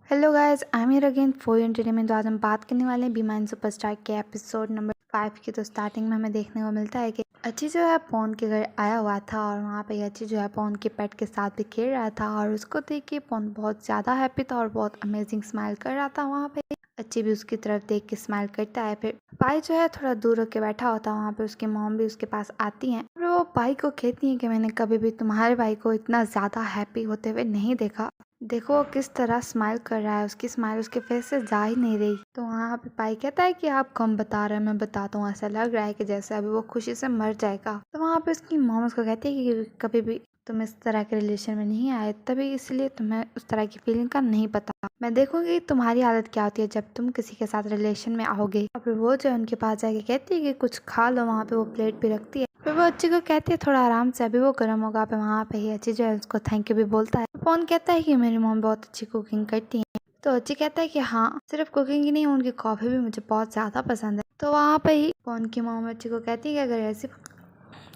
Hello guys, I am here again for entertainment. तो आज हम बात करने वाले हैं बी माइन सुपरस्टार के एपिसोड नंबर 5 की। तो स्टार्टिंग में हमें देखने को मिलता है कि अच्छी जो है पॉन के घर आया हुआ था और वहाँ पे अच्छी जो है पॉन के पेट के साथ भी खेल रहा था और उसको देख के पॉन बहुत ज़्यादा हैप्पी था और बहुत अमेजिंग स्माइल कर रहा था। वहाँ पे अच्छी भी उसकी तरफ देख के स्माइल करता है। फिर पाई जो है थोड़ा दूर होकर बैठा होता है। वहाँ पे उसकी मॉम भी उसके पास आती हैं और वो पाई को कहती है कि मैंने कभी भी तुम्हारे भाई को इतना ज़्यादा हैप्पी होते हुए नहीं देखा। देखो वो किस तरह स्माइल कर रहा है, उसकी स्माइल उसके फेस से जा ही नहीं रही। तो वहाँ पे पाई कहता है कि आप कम बता रहे हैं, मैं बताता हूँ। ऐसा लग रहा है कि जैसे अभी वो खुशी से मर जाएगा। तो वहाँ पे उसकी मॉम उसको कहती है कि कभी भी तुम इस तरह के रिलेशन में नहीं आए, तभी इसलिए तुम्हें उस तरह की फीलिंग का नहीं पता। मैं देखूंगी तुम्हारी आदत क्या होती है जब तुम किसी के साथ रिलेशन में आओगे। और फिर वो जो उनके पास जाके कहती है कि कुछ खा लो। वहाँ पे वो प्लेट भी रखती है। फिर वो अच्छी को कहती है थोड़ा आराम से, अभी वो गर्म होगा। पे वहाँ पे ही अच्छी जो है उसको थैंक यू भी बोलता है। पवन कहता है कि मेरी मॉम बहुत अच्छी कुकिंग करती है। तो अच्छी कहता है कि हाँ, सिर्फ कुकिंग ही नहीं, उनकी कॉफी भी मुझे बहुत ज्यादा पसंद है। तो वहाँ पे ही पवन की मॉम अच्छी को कहती है कि अगर ऐसी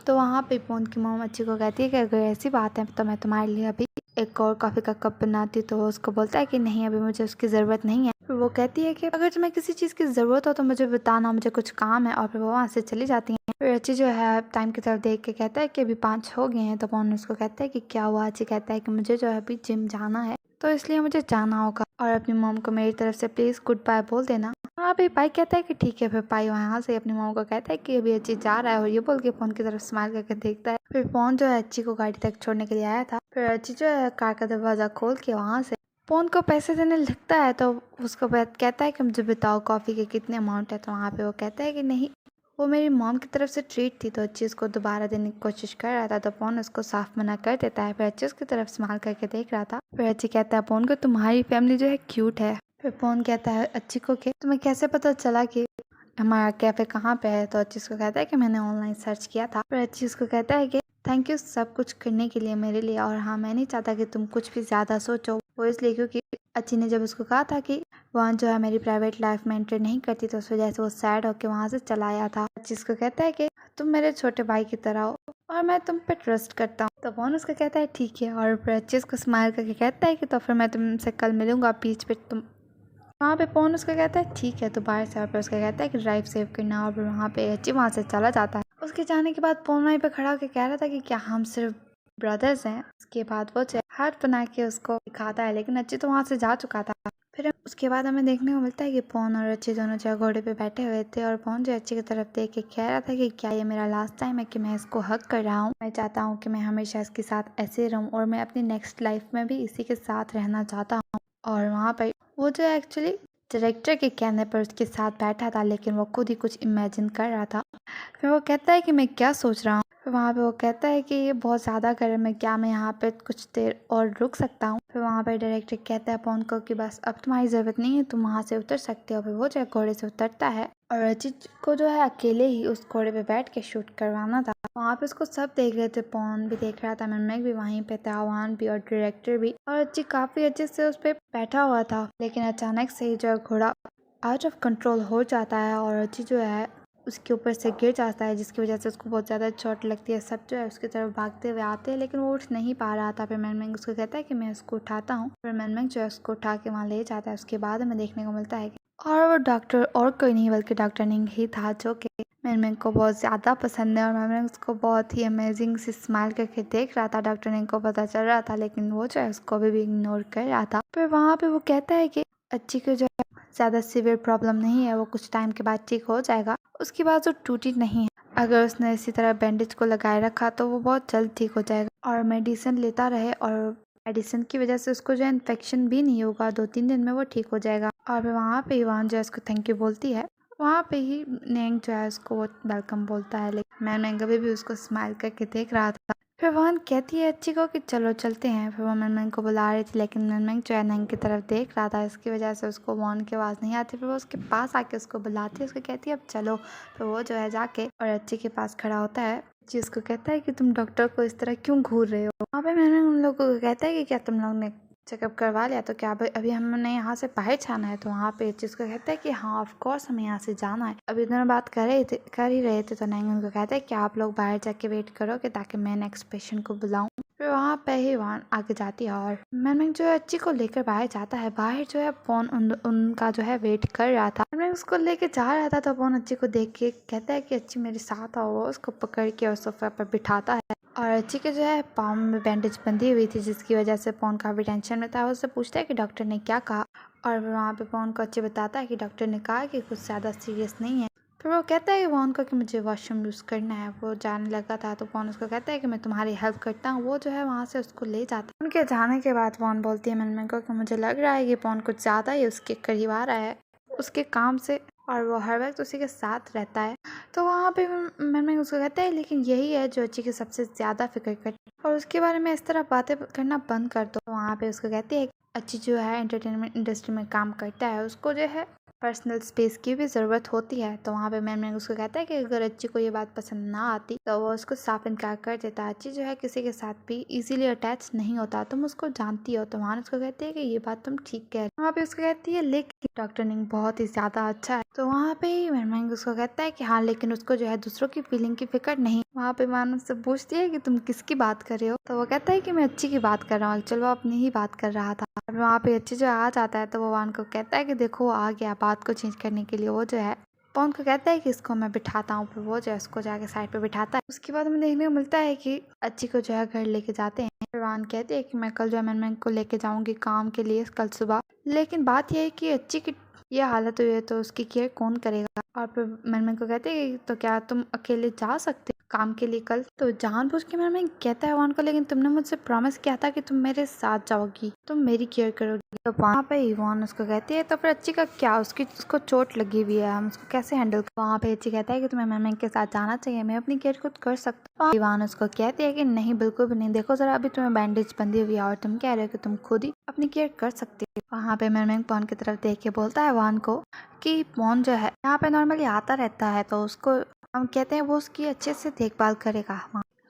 तो वहाँ पे पवन की मॉम अच्छी को कहती है कि अगर ऐसी बात है तो मैं तुम्हारे लिए अभी एक और कॉफी का कप बनाती। तो वो उसको बोलता है कि नहीं, अभी मुझे उसकी जरूरत नहीं है। फिर वो कहती है कि अगर तुम्हें किसी चीज की जरूरत हो तो मुझे बताना, मुझे कुछ काम है। और फिर वो वहाँ से चली जाती है। फिर अच्छी जो है टाइम की तरफ देख के कहता है कि अभी 5 हो गए हैं। तो पवन उसको कहता है कि क्या हुआ। अच्छी कहता है कि मुझे जो है अभी जिम जाना है, तो इसलिए मुझे जाना होगा और अपनी मॉम को मेरी तरफ से प्लीज गुड बाय बोल देना। हाँ भाई, पाई कहता है कि ठीक है। फिर पाई वहाँ से अपनी मॉम को कहता है कि अभी अच्छी जा रहा है और ये बोल के फोन की तरफ स्माइल करके देखता है। फिर फोन जो है अच्छी को गाड़ी तक छोड़ने के लिए आया था। फिर अच्छी जो है कार का दरवाजा खोल के वहाँ से फोन को पैसे देने लगता है। तो उसको कहता है कि मुझे बताओ कॉफी के कितने अमाउंट है। तो वहाँ पे वो कहता है कि नहीं, वो मेरी मॉम की तरफ से ट्रीट थी। तो अच्छी उसको दोबारा देने की कोशिश कर रहा था। तो पवन उसको साफ मना कर देता है। फिर अच्छी उसकी तरफ स्माइल करके देख रहा था। फिर अच्छी कहता है पवन को तुम्हारी फैमिली जो है क्यूट है। फिर पवन कहता है अच्छी को कि तुम्हें कैसे पता चला कि हमारा कैफे कहाँ पे है। तो अच्छी उसको कहता है कि मैंने ऑनलाइन सर्च किया था। फिर अच्छी उसको कहता है कि थैंक यू सब कुछ करने के लिए मेरे लिए। और हाँ, मैं नहीं चाहता कि तुम कुछ भी ज्यादा सोचो। वो इसलिए क्योंकि अच्छी ने जब उसको कहा था कि वहाँ जो है मेरी प्राइवेट लाइफ में एंटर नहीं करती, तो उस वजह से वो सैड होकर वहाँ से चला आया था। अच्छी उसको कहता है कि तुम मेरे छोटे भाई की तरह हो और मैं तुम पे ट्रस्ट करता हूँ। तो पवन उसका कहता है ठीक है। और फिर अच्छी उसको स्माइल करके कहता है कि तो फिर मैं तुमसे कल मिलूंगा बीच पे। तुम वहाँ पे पवन उसका कहता है ठीक है। तो बाहर से पर उसका कहता है कि ड्राइव सेव करना। और फिर वहाँ पे अच्छी वहाँ से चला जाता है। उसके जाने के बाद पवन वहीं पे खड़ा होकर कह रहा था कि क्या हम सिर्फ ब्रदर्स हैं। उसके बाद वो हाथ बना के उसको दिखाता है, लेकिन अच्छी तो वहाँ से जा चुका था। फिर उसके बाद हमें देखने को मिलता है कि पवन और अच्छी दोनों जो घोड़े पे बैठे हुए थे और पवन जो अच्छी की तरफ देख के कह रहा था कि क्या ये मेरा लास्ट टाइम है कि मैं इसको हक कर रहा हूँ। मैं चाहता हूँ कि मैं हमेशा इसके साथ ऐसे रहूँ और मैं अपनी नेक्स्ट लाइफ में भी इसी के साथ रहना चाहता हूँ। और वहाँ पर वो जो एक्चुअली डायरेक्टर के कहने पर उसके साथ बैठा था, लेकिन वो खुद ही कुछ इमेजिन कर रहा था। फिर वो कहता है कि मैं क्या सोच रहा हूँ। फिर वहाँ पे वो कहता है कि ये बहुत ज़्यादा गर्म है, क्या मैं यहाँ पे कुछ देर और रुक सकता हूँ। फिर वहाँ पे डायरेक्टर कहता है पवन को कि बस अब तुम्हारी ज़रूरत नहीं है, तुम वहाँ से उतर सकते हो। फिर वो जो है घोड़े से उतरता है और अजीत को जो है अकेले ही उस घोड़े पे बैठ के शूट करवाना था। वहाँ पे उसको सब देख रहे थे, पवन भी देख रहा था, मनमेक भी वहीं पे था, आवान भी और डायरेक्टर भी। और अजीत काफी अच्छे से उस पर बैठा हुआ था, लेकिन अचानक से ही जो है घोड़ा आउट ऑफ कंट्रोल हो जाता है और अजीत जो है उसके ऊपर से गिर जाता है, जिसकी वजह से उसको बहुत ज़्यादा चोट लगती है। सब जो है उसकी तरफ भागते हुए आते हैं, लेकिन वो उठ नहीं पा रहा था। फिर मनमेक उसको कहता है कि मैं उसको उठाता हूँ। फिर मनमेक जो है उसको उठा के वहाँ ले जाता है। उसके बाद हमें देखने को मिलता है और वो डॉक्टर और कोई नहीं बल्कि डॉक्टर निंग ही था, जो कि मनमेक को बहुत ज़्यादा पसंद है। और मनमेक उसको बहुत ही अमेजिंग से स्माइल करके देख रहा था। डॉक्टर निंग को पता चल रहा था, लेकिन वो जो है उसको भी इग्नोर कर रहा था। फिर वहाँ पे वो कहता है कि अच्छी को जो है ज़्यादा सीवियर प्रॉब्लम नहीं है, वो कुछ टाइम के बाद ठीक हो जाएगा। उसके बाद जो टूटी नहीं है, अगर उसने इसी तरह बैंडेज को लगाए रखा तो वो बहुत जल्द ठीक हो जाएगा। और मेडिसिन लेता रहे और मेडिसिन की वजह से उसको जो इन्फेक्शन भी नहीं होगा, 2-3 दिन में वो ठीक हो जाएगा। और फिर वहाँ पे इवान जो है उसको थैंक यू बोलती है। वहाँ पे ही नेंग जो है उसको वेलकम बोलता है, लेकिन मैं कभी भी उसको स्माइल करके देख रहा था। फिर वहां कहती है अच्छी को कि चलो चलते हैं। फिर वो मनमेंग को बुला रही थी, लेकिन मनमेंग जो है नेंग की तरफ देख रहा था, इसकी वजह से उसको वॉन की आवाज़ नहीं आती। फिर वो उसके पास आके उसको बुलाती है, उसको कहती है अब चलो। फिर वो जो है जाके और अच्छी के पास खड़ा होता है। अच्छी उसको कहता है कि तुम डॉक्टर को इस तरह क्यों घूर रहे हो। वहाँ पे मैंने उन लोगों को कहता है कि क्या तुम लोग ने चेकअप करवा लिया, तो क्या अभी हमने यहाँ से बाहर जाना है। तो वहाँ पे चीज़ को कहता है कि हाँ ऑफ कोर्स हमें यहाँ से जाना है। अभी दोनों बात कर ही रहे थे। तो नैंग उनको कहता है कि आप लोग बाहर जाके वेट करोगे ताकि मैं नेक्स्ट पेशेंट को बुलाऊं। फिर वहाँ पे ही वान आगे जाती है और मैनमेंग जो है अच्छी को लेकर बाहर जाता है। बाहर जो है पॉन उनका जो है वेट कर रहा था। मैनमेंग उसको लेके जा रहा था तो पॉन अच्छी को देख के कहता है कि अच्छी मेरे साथ आओ। वो उसको पकड़ के और सोफे पर बिठाता है और अच्छी के जो है पाँव में बैंडेज बंधी हुई थी जिसकी वजह से पॉन काफी टेंशन में था। उससे पूछता है कि डॉक्टर ने क्या कहा और वहाँ पे पॉन को अच्छी बताता है कि डॉक्टर ने कहा कि कुछ ज़्यादा सीरियस नहीं है। फिर वो कहता है वॉन को कि मुझे वॉशरूम यूज़ करना है। वो जाने लगा था तो वॉन उसको कहता है कि मैं तुम्हारी हेल्प करता हूँ। वो जो है वहाँ से उसको ले जाता है। उनके जाने के बाद वॉन बोलती है मैनमेंग को कि मुझे लग रहा है कि वॉन कुछ ज़्यादा ही उसके करीब आ रहा है उसके काम से और वो हर वक्त उसी के साथ रहता है। तो वहाँ पे मैनमेंग उसको कहता है लेकिन यही है जो अच्छी की सबसे ज़्यादा फिक्र करती है और उसके बारे में इस तरह बातें करना बंद कर दो। वहाँ पे उसको कहती है अच्छी जो है एंटरटेनमेंट इंडस्ट्री में काम करता है उसको जो है पर्सनल स्पेस की भी ज़रूरत होती है। तो वहाँ पे मैनमेंग उसको कहता है कि अगर अच्छी को ये बात पसंद ना आती तो वो उसको साफ इनकार कर देता। अच्छी जो है किसी के साथ भी इजीली अटैच नहीं होता, तुम उसको जानती हो। तो वहाँ उसको कहती है कि ये बात तुम ठीक कह रही हो। वहाँ पे उसको कहती है लेकिन डॉक्टर निंग बहुत ही ज़्यादा अच्छा है। तो वहाँ पे ही मैनमेंग उसको कहता है कि हाँ लेकिन उसको जो है दूसरों की फीलिंग की फिक्र नहीं। वहाँ पे मान उससे पूछती है कि तुम किसकी बात कर रहे हो। तो वो कहता है कि मैं अच्छी की बात कर रहा हूँ। चलो वो अपनी ही बात कर रहा था। वहाँ पे अच्छी जो आ जाता है तो वो वान को कहता है कि देखो आ गया बात को चेंज करने के लिए। वो जो है पॉन को कहता है कि इसको मैं बिठाता हूँ। फिर वो जो है उसको जाके साइड पे बिठाता है। उसके बाद हमें देखने को मिलता है कि अच्छी को जो है घर लेके जाते हैं। फिर वान कहती है कि मैं कल जो है मैनमेंग को लेके जाऊंगी काम के लिए कल सुबह। लेकिन बात यह है कि अच्छी की ये हालत हुई है तो उसकी केयर कौन करेगा। और फिर मैनमेंग को कहते हैं तो क्या तुम अकेले जा सकते काम के लिए कल। तो जानबूझ के मैनमेंग कहता है वान को लेकिन तुमने मुझसे प्रॉमिस किया था कि तुम मेरे साथ जाओगी, तुम मेरी केयर करोगी। तो वहाँ पे इवान उसको कहती है तो फिर अच्छी का क्या उसको चोट लगी हुई है, हम उसको कैसे हैंडल कर। वहाँ पे अच्छी कहता है कि तुम्हें मैनमेंग के साथ जाना चाहिए, मैं अपनी केयर खुद कर सकता हूँ। इवान उसको कहती है कि नहीं बिल्कुल भी नहीं, देखो जरा अभी तुम्हें बैंडेज बंधी हुई है और तुम कह रहे हो कि तुम खुद ही अपनी केयर कर सकती हो। वहाँ पे मैनमेंग पॉन की तरफ देख के बोलता है वान को कि पॉन जो है यहाँ पे नॉर्मली आता रहता है तो उसको हम कहते हैं वो उसकी अच्छे से देखभाल करेगा।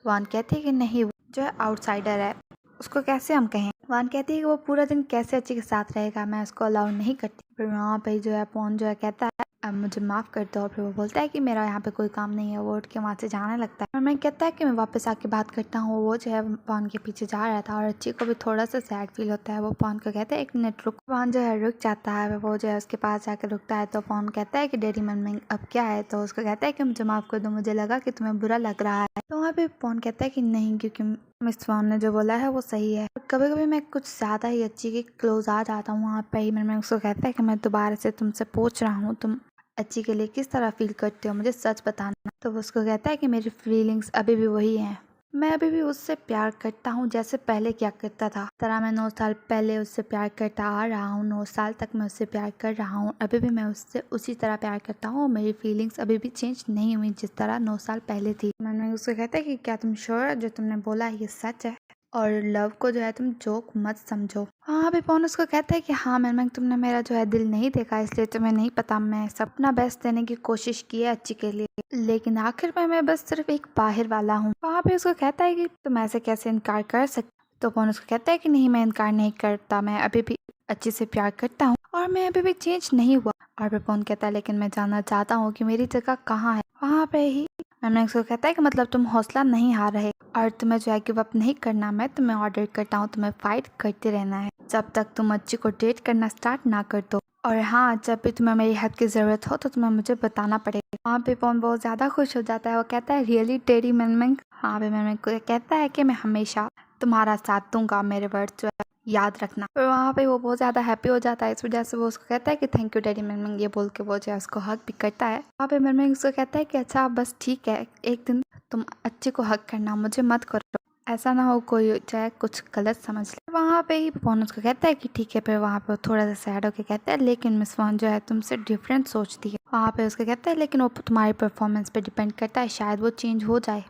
वान कहती है कि नहीं वो जो है आउटसाइडर है, उसको कैसे हम कहें। वान कहती है कि वो पूरा दिन कैसे अच्छी के साथ रहेगा, मैं उसको अलाउ नहीं करती। फिर वहाँ पे जो है पॉन जो है कहता है अब मुझे माफ़ कर दो। और फिर वो बोलता है कि मेरा यहाँ पे कोई काम नहीं है। वो उठ के वहाँ से जाने लगता है और मैं कहता है कि मैं वापस आके बात करता हूँ। वो जो है पॉन के पीछे जा रहा था और अच्छी को भी थोड़ा सा सैड फील होता है। वो पॉन को कहता है एक मिनट रुक। पॉन जो है रुक जाता है। वो जो है उसके पास जाकर रुकता है तो पॉन कहता है कि डैडी मैनमेंग अब क्या है। तो उसको कहता है कि मुझे माफ़ कर दो, मुझे लगा कि तुम्हें बुरा लग रहा है। तो वहाँ पे पॉन कहता है कि नहीं क्योंकि मिस वान ने जो बोला है वो सही है। कभी कभी मैं कुछ ज़्यादा ही अच्छी के क्लोज आ जाता हूँ। वहाँ पे ही मैंने उसको कहता है कि मैं दोबारा से तुमसे पूछ रहा हूँ तुम अच्छी के लिए किस तरह फील करते हो, मुझे सच बताना। तो वो उसको कहता है कि मेरी फीलिंग्स अभी भी वही हैं, मैं अभी भी उससे प्यार करता हूँ जैसे पहले क्या करता था। तरह मैं 9 साल पहले उससे प्यार करता आ रहा हूँ, 9 साल तक मैं उससे प्यार कर रहा हूँ, अभी भी मैं उससे उसी तरह प्यार करता हूँ। मेरी फीलिंग्स अभी भी चेंज नहीं हुई जिस तरह 9 साल पहले थी। मैंने उसको कहता है कि क्या तुम श्योर जो तुमने बोला ये सच है और लव को जो है तुम जोक मत समझो। हाँ अभी पॉन उसको कहता है कि हाँ मैनमेंग तुमने मेरा जो है दिल नहीं देखा इसलिए तुम्हें नहीं पता, मैं अपना बेस्ट देने की कोशिश की है अच्छी के लिए, लेकिन आखिर में मैं बस सिर्फ एक बाहर वाला हूँ। वहाँ पे उसको कहता है कि तुम ऐसे कैसे इनकार कर सकते। तो पॉन उसको कहता है कि नहीं मैं इनकार नहीं करता, मैं अभी भी अच्छी से प्यार करता हूँ और मैं अभी भी चेंज नहीं हुआ। और फिर पॉन कहता है लेकिन मैं जानना चाहता हूँ कि मेरी जगह कहाँ है। वहाँ पे ही मैंने उसको कहता है कि मतलब तुम हौसला नहीं हार रहे और तुम्हें जो है गिव अप नहीं करना। मैं तुम्हें ऑर्डर करता हूँ तुम्हें फाइट करते रहना है जब तक तुम अच्छी को डेट करना स्टार्ट ना कर दो। और हाँ जब भी तुम्हें मेरी हेल्प की जरूरत हो तो तुम्हें मुझे बताना पड़ेगा। वहाँ पे पॉन बहुत ज्यादा खुश हो जाता है। वो कहता है रियली डैडी मैनमेंग। हाँ पे मैनमेंग कहता है कि मैं हमेशा तुम्हारा साथ दूंगा, मेरे वर्ड जो है याद रखना। फिर वहाँ पे वो बहुत ज़्यादा हैप्पी हो जाता है। इस वजह से वो उसको कहता है कि थैंक यू डैडी मैनमेंग, ये बोल के वो जो है उसको हक भी करता है। वहाँ पे मैनमेंग उसको कहता है कि अच्छा बस ठीक है, एक दिन तुम अच्छे को हक करना, मुझे मत करो, ऐसा ना हो कोई जो है कुछ गलत समझ ले। वहाँ पे ही पॉन उसको कहता है कि ठीक है। फिर वहाँ पे थोड़ा सा सैड होकर कहता है लेकिन मिस वान जो है तुमसे डिफरेंट सोचती है। वहाँ पे उसको कहता है लेकिन वो तुम्हारी परफॉर्मेंस पे डिपेंड करता है, शायद वो चेंज हो जाए,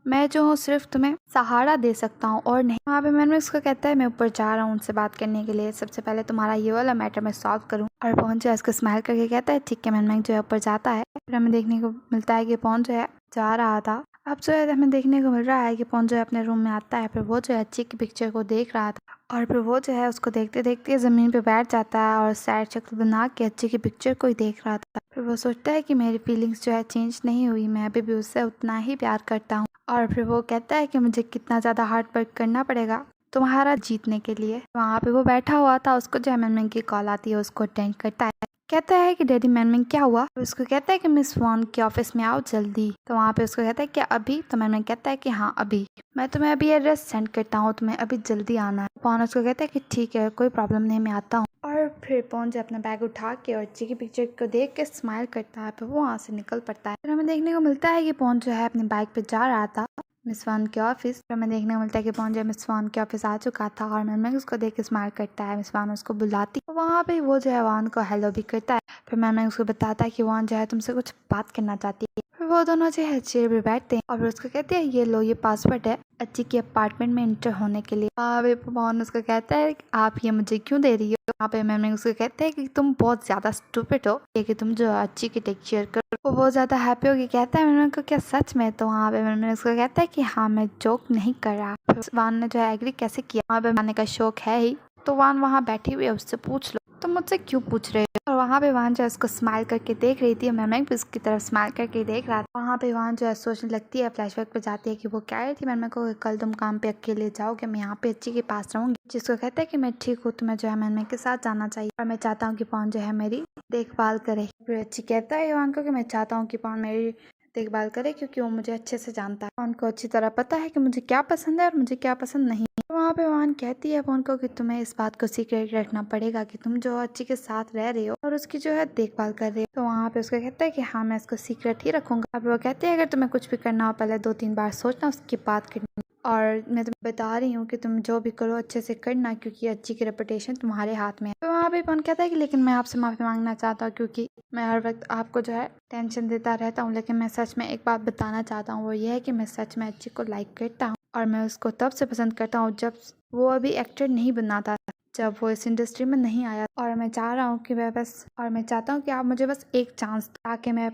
मैं जो हूँ सिर्फ तुम्हें सहारा दे सकता हूँ और नहीं। वहाँ पे मैंने उसको कहता है मैं ऊपर जा रहा हूँ उनसे बात करने के लिए, सबसे पहले तुम्हारा ये वाला मैटर मैं सॉल्व करूँ। और पॉन जो है उसको स्माइल करके कहता है ठीक है। मैनमेंग जो है ऊपर जाता है। फिर हमें देखने को मिलता है कि पॉन जो है जा रहा था अब जो है हमें देखने को मिल रहा है कि पवन जो है अपने रूम में आता है, फिर वो जो है अच्छी की पिक्चर को देख रहा था और फिर वो जो है उसको देखते देखते ज़मीन पे बैठ जाता है और सैड शक्ल बना के अच्छी की पिक्चर को ही देख रहा था। फिर वो सोचता है कि मेरी फीलिंग्स जो है चेंज नहीं हुई, मैं अभी भी उससे उतना ही प्यार करता हूँ। और फिर वो कहता है कि मुझे कितना ज़्यादा हार्ड वर्क करना पड़ेगा तुम्हारा जीतने के लिए। वहाँ पे वो बैठा हुआ था, उसको जो है मैनमिंग की कॉल आती है, उसको अटेंड करता है। कहता है कि डैडी मैनमिंग क्या हुआ? तो उसको कहता है कि मिस वॉन के ऑफिस में आओ जल्दी। तो वहाँ पे उसको कहता है कि अभी? तो मैनमिंग कहता है कि हाँ अभी, मैं तुम्हें अभी एड्रेस सेंड करता हूँ, तुम्हें अभी जल्दी आना है। पवन उसको कहता है कि ठीक है कोई प्रॉब्लम नहीं, मैं आता हूँ। और फिर पवन जो अपना बैग उठा के और अच्छी की पिक्चर को देख के स्माइल करता है, फिर वो वहाँ से निकल पड़ता है। फिर हमें देखने को मिलता है कि पवन जो है अपनी बाइक पे जा रहा था मिस वान के ऑफिस। फिर हमें देखने को मिलता है कि पवन जो मिस वान के ऑफिस आ चुका था और मैनमिंग उसको देख के स्माइल करता है। मिस वान उसको बुलाती है, वहाँ पे वो जो है वान को हेलो भी करता है। फिर मैनमिंग उसको बताता है कि वान जो है तुमसे कुछ बात करना चाहती है। फिर वो दोनों जो है चेयर पे बैठते हैं और फिर उसको कहते हैं ये लो, ये पासवर्ड है अच्छी के अपार्टमेंट में एंटर होने के लिए। वहाँ पे पवन उसको कहता है आप ये मुझे क्यों दे रही हो? वहाँ पे मैनमिंग उसको कहते हैं कि तुम बहुत ज्यादा स्टूपिड हो, कि तुम जो अच्छी की टेक केयर करो। वो बहुत ज्यादा हैप्पी होगी, कहता है मैनमिंग को क्या सच में? तो वहाँ पे मैनमिंग उसको कहता है कि हाँ मैं जोक नहीं कर रहा। फिर वान ने जो है एग्री कैसे किया, वहाँ पे मानने का शौक है ही, तो वान वहाँ बैठी हुई है, उससे पूछ लो तो मुझसे क्यों पूछ रहे हो? और वहाँ पे वान जो है उसको स्माइल करके देख रही थी, मैनमिंग भी उसकी तरफ स्माइल करके देख रहा था। वहाँ पे वान जो है सोचने लगती है, फ्लैशबैक पे जाती है कि वो कह रही थी मैनमिंग को कल तुम काम पे अकेले जाओगे, मैं यहाँ पे अच्छी के पास रहूंगी। जिसको कहता है कि मैं ठीक हूँ, तुम्हें जो है मैनमिंग के साथ जाना चाहिए और मैं चाहता हूँ कि पवन जो है मेरी देखभाल करे। फिर अच्छी कहता है वान को कि मैं चाहता हूँ कि पवन मेरी देखभाल करे क्योंकि वो मुझे अच्छे से जानता है, पवन को अच्छी तरह पता है कि मुझे क्या पसंद है और मुझे क्या पसंद नहीं। तो वहाँ पे वान कहती है पवन को कि तुम्हें इस बात को सीक्रेट रखना पड़ेगा कि तुम जो अच्छी के साथ रह रही हो और उसकी जो है देखभाल कर रही हो। तो वहाँ पे उसको कहता है कि हाँ मैं इसको सीक्रेट ही रखूंगा। अब वो कहती है अगर तुम्हें कुछ भी करना हो पहले 2-3 बार सोचना उसकी बात करनी, और मैं तुम्हें बता रही हूँ कि तुम जो भी करो अच्छे से करना क्योंकि अच्छी की रेपुटेशन तुम्हारे हाथ में है। तो वहाँ पे पवन कहता है कि लेकिन मैं आपसे माफी मांगना चाहता हूँ क्योंकि मैं हर वक्त आपको जो है टेंशन देता रहता हूँ, लेकिन मैं सच में एक बात बताना चाहता हूँ, वो ये है कि मैं सच में अच्छी को लाइक करता हूँ और मैं उसको तब से पसंद करता हूँ जब वो अभी एक्टर नहीं बनना था, जब वो इस इंडस्ट्री में नहीं आया। और मैं चाह रहा हूँ कि मैं चाहता हूँ कि आप मुझे बस एक चांस ताकि मैं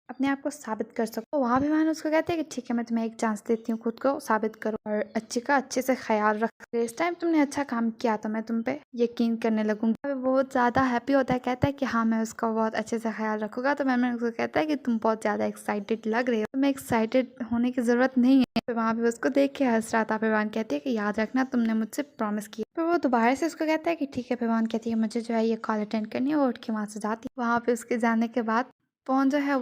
अपने आप को साबित कर सकूं। तो वहाँ भी मैंने उसको कहते हैं कि ठीक है मैं तुम्हें एक चांस देती हूँ, खुद को साबित करो और अच्छी का अच्छे से ख्याल रख, इस टाइम तुमने अच्छा काम किया तो मैं तुम पे यकीन करने लगूंगी। वो बहुत ज्यादा हैप्पी होता है, कहता है कि हाँ मैं उसका बहुत अच्छे से ख्याल रखूंगा। तो मैंने उसको कहता है कि तुम बहुत ज्यादा एक्साइटेड लग रही हो, तुम्हें एक्साइटेड होने की जरूरत नहीं है। फिर वहाँ पे उसको देख के हंस रहा था। फिर वान कहती है कि याद रखना तुमने मुझसे प्रॉमिस किया। फिर वो दोबारा से उसको कहता है कि ठीक है। फिर वान कहती है मुझे जो है ये कॉल अटेंड करनी है, वो उठ के वहाँ से जाती है। वहाँ पे उसके जाने के बाद पवन जो है